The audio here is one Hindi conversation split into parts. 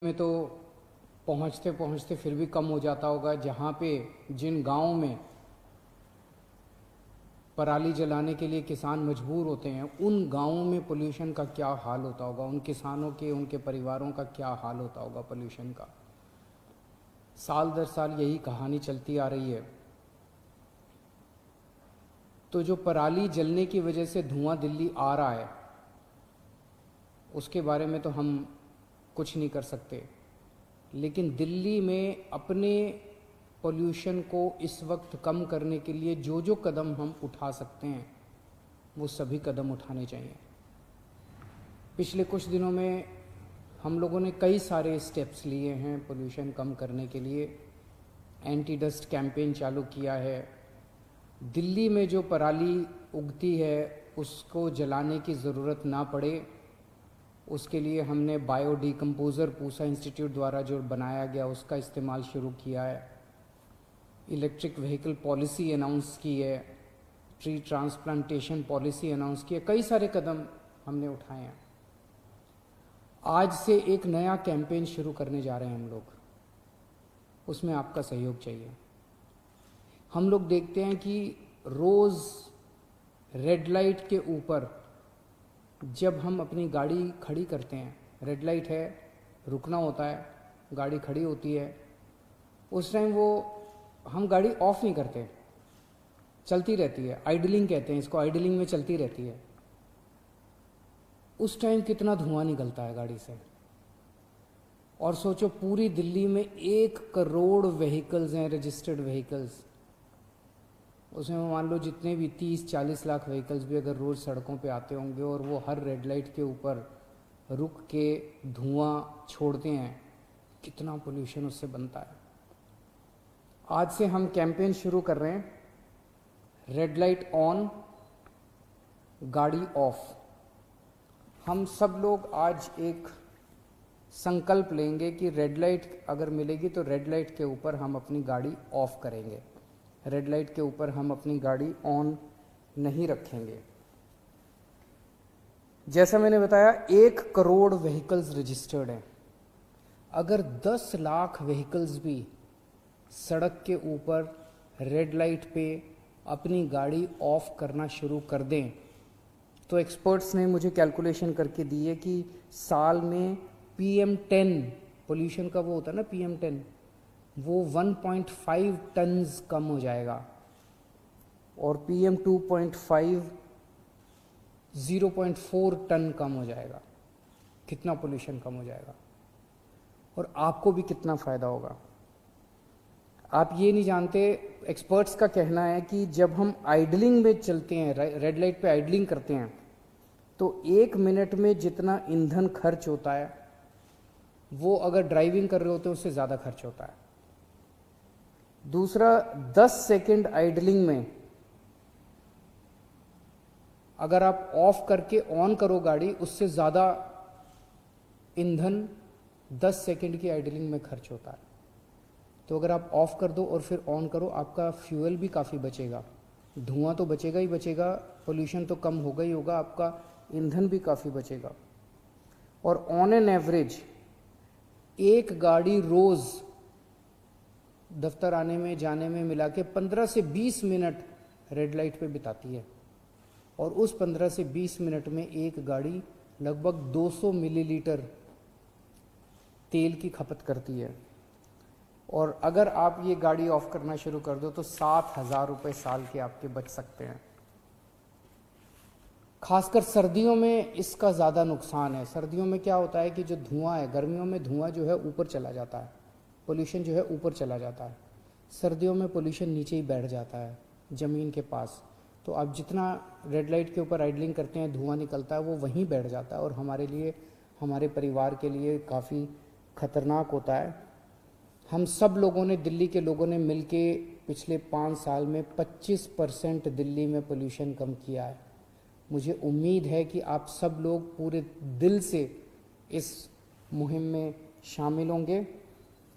में तो पहुंचते पहुंचते फिर भी कम हो जाता होगा। जहाँ पे जिन गांवों में पराली जलाने के लिए किसान मजबूर होते हैं, उन गांवों में पोल्यूशन का क्या हाल होता होगा, उन किसानों के, उनके परिवारों का क्या हाल होता होगा पोल्यूशन का। साल दर साल यही कहानी चलती आ रही है। तो जो पराली जलने की वजह से धुआं दिल्ली आ रहा है, उसके बारे में तो हम कुछ नहीं कर सकते, लेकिन दिल्ली में अपने पोल्यूशन को इस वक्त कम करने के लिए जो जो कदम हम उठा सकते हैं, वो सभी कदम उठाने चाहिए। पिछले कुछ दिनों में हम लोगों ने कई सारे स्टेप्स लिए हैं पोल्यूशन कम करने के लिए। एंटी डस्ट कैंपेन चालू किया है। दिल्ली में जो पराली उगती है उसको जलाने की ज़रूरत ना पड़े, उसके लिए हमने बायो डिकम्पोज़र पूसा इंस्टीट्यूट द्वारा जो बनाया गया उसका इस्तेमाल शुरू किया है। इलेक्ट्रिक व्हीकल पॉलिसी अनाउंस की है, ट्री ट्रांसप्लांटेशन पॉलिसी अनाउंस की है, कई सारे कदम हमने उठाए हैं। आज से एक नया कैंपेन शुरू करने जा रहे हैं हम लोग, उसमें आपका सहयोग चाहिए। हम लोग देखते हैं कि रोज़ रेड लाइट के ऊपर जब हम अपनी गाड़ी खड़ी करते हैं, रेड लाइट है, रुकना होता है, गाड़ी खड़ी होती है, उस टाइम वो हम गाड़ी ऑफ नहीं करते, चलती रहती है, आइडलिंग कहते हैं इसको, आइडलिंग में चलती रहती है। उस टाइम कितना धुआं निकलता है गाड़ी से। और सोचो पूरी दिल्ली में 1 करोड़ व्हीकल्स हैं, रजिस्टर्ड व्हीकल्स। उसमें मान लो जितने भी 30-40 लाख व्हीकल्स भी अगर रोज़ सड़कों पे आते होंगे और वो हर रेड लाइट के ऊपर रुक के धुआं छोड़ते हैं, कितना पोल्यूशन उससे बनता है। आज से हम कैंपेन शुरू कर रहे हैं, रेड लाइट ऑन, गाड़ी ऑफ। हम सब लोग आज एक संकल्प लेंगे कि रेड लाइट अगर मिलेगी तो रेड लाइट के ऊपर हम अपनी गाड़ी ऑफ करेंगे, रेड लाइट के ऊपर हम अपनी गाड़ी ऑन नहीं रखेंगे। जैसा मैंने बताया 1 करोड़ व्हीकल्स रजिस्टर्ड हैं। अगर 10 लाख व्हीकल्स भी सड़क के ऊपर रेड लाइट पे अपनी गाड़ी ऑफ करना शुरू कर दें, तो एक्सपर्ट्स ने मुझे कैलकुलेशन करके दी है कि साल में PM10 पोल्यूशन का वो होता है ना, PM10, वो 1.5 टन्स कम हो जाएगा, और PM2.5 0.4 टन कम हो जाएगा। कितना पोल्यूशन कम हो जाएगा, और आपको भी कितना फ़ायदा होगा। आप ये नहीं जानते, एक्सपर्ट्स का कहना है कि जब हम आइडलिंग में चलते हैं, रेड लाइट पे आइडलिंग करते हैं, तो 1 मिनट में जितना ईंधन खर्च होता है वो अगर ड्राइविंग कर रहे होते हैं उससे ज़्यादा खर्च होता है। दूसरा, 10 सेकेंड आइडलिंग में अगर आप ऑफ करके ऑन करो गाड़ी, उससे ज़्यादा ईंधन 10 सेकेंड की आइडलिंग में खर्च होता है। तो अगर आप ऑफ कर दो और फिर ऑन करो, आपका फ्यूल भी काफ़ी बचेगा, धुआं तो बचेगा ही बचेगा, पोल्यूशन तो कम होगा ही होगा, आपका ईंधन भी काफ़ी बचेगा। और ऑन एन एवरेज एक गाड़ी रोज़ दफ्तर आने में जाने में मिला के 15 से 20 मिनट रेड लाइट पे बिताती है, और उस 15 से 20 मिनट में एक गाड़ी लगभग 200 मिलीलीटर तेल की खपत करती है। और अगर आप ये गाड़ी ऑफ करना शुरू कर दो तो 7,000 रुपये साल के आपके बच सकते हैं। खासकर सर्दियों में इसका ज़्यादा नुकसान है। सर्दियों में क्या होता है कि जो धुआं है, गर्मियों में धुआं जो है ऊपर चला जाता है, पोल्यूशन जो है ऊपर चला जाता है, सर्दियों में पोल्यूशन नीचे ही बैठ जाता है ज़मीन के पास। तो आप जितना रेड लाइट के ऊपर आइडलिंग करते हैं, धुआं निकलता है वो वहीं बैठ जाता है, और हमारे लिए, हमारे परिवार के लिए काफ़ी ख़तरनाक होता है। हम सब लोगों ने, दिल्ली के लोगों ने मिलके पिछले 5 साल में 25% दिल्ली में पोल्यूशन कम किया है। मुझे उम्मीद है कि आप सब लोग पूरे दिल से इस मुहिम में शामिल होंगे।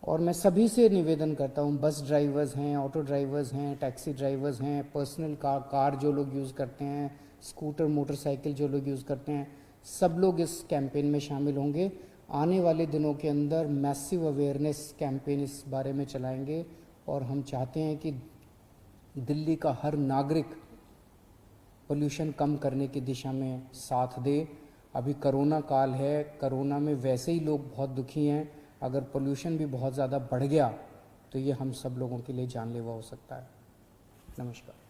और मैं सभी से निवेदन करता हूँ, बस ड्राइवर्स हैं, ऑटो ड्राइवर्स हैं, टैक्सी ड्राइवर्स हैं, पर्सनल कार जो लोग यूज़ करते हैं, स्कूटर मोटरसाइकिल जो लोग यूज़ करते हैं, सब लोग इस कैंपेन में शामिल होंगे। आने वाले दिनों के अंदर मैसिव अवेयरनेस कैंपेन इस बारे में चलाएंगे और हम चाहते हैं कि दिल्ली का हर नागरिक पोल्यूशन कम करने की दिशा में साथ दे। अभी कोरोना काल है, कोरोना में वैसे ही लोग बहुत दुखी हैं, अगर पोल्यूशन भी बहुत ज़्यादा बढ़ गया तो ये हम सब लोगों के लिए जानलेवा हो सकता है। नमस्कार।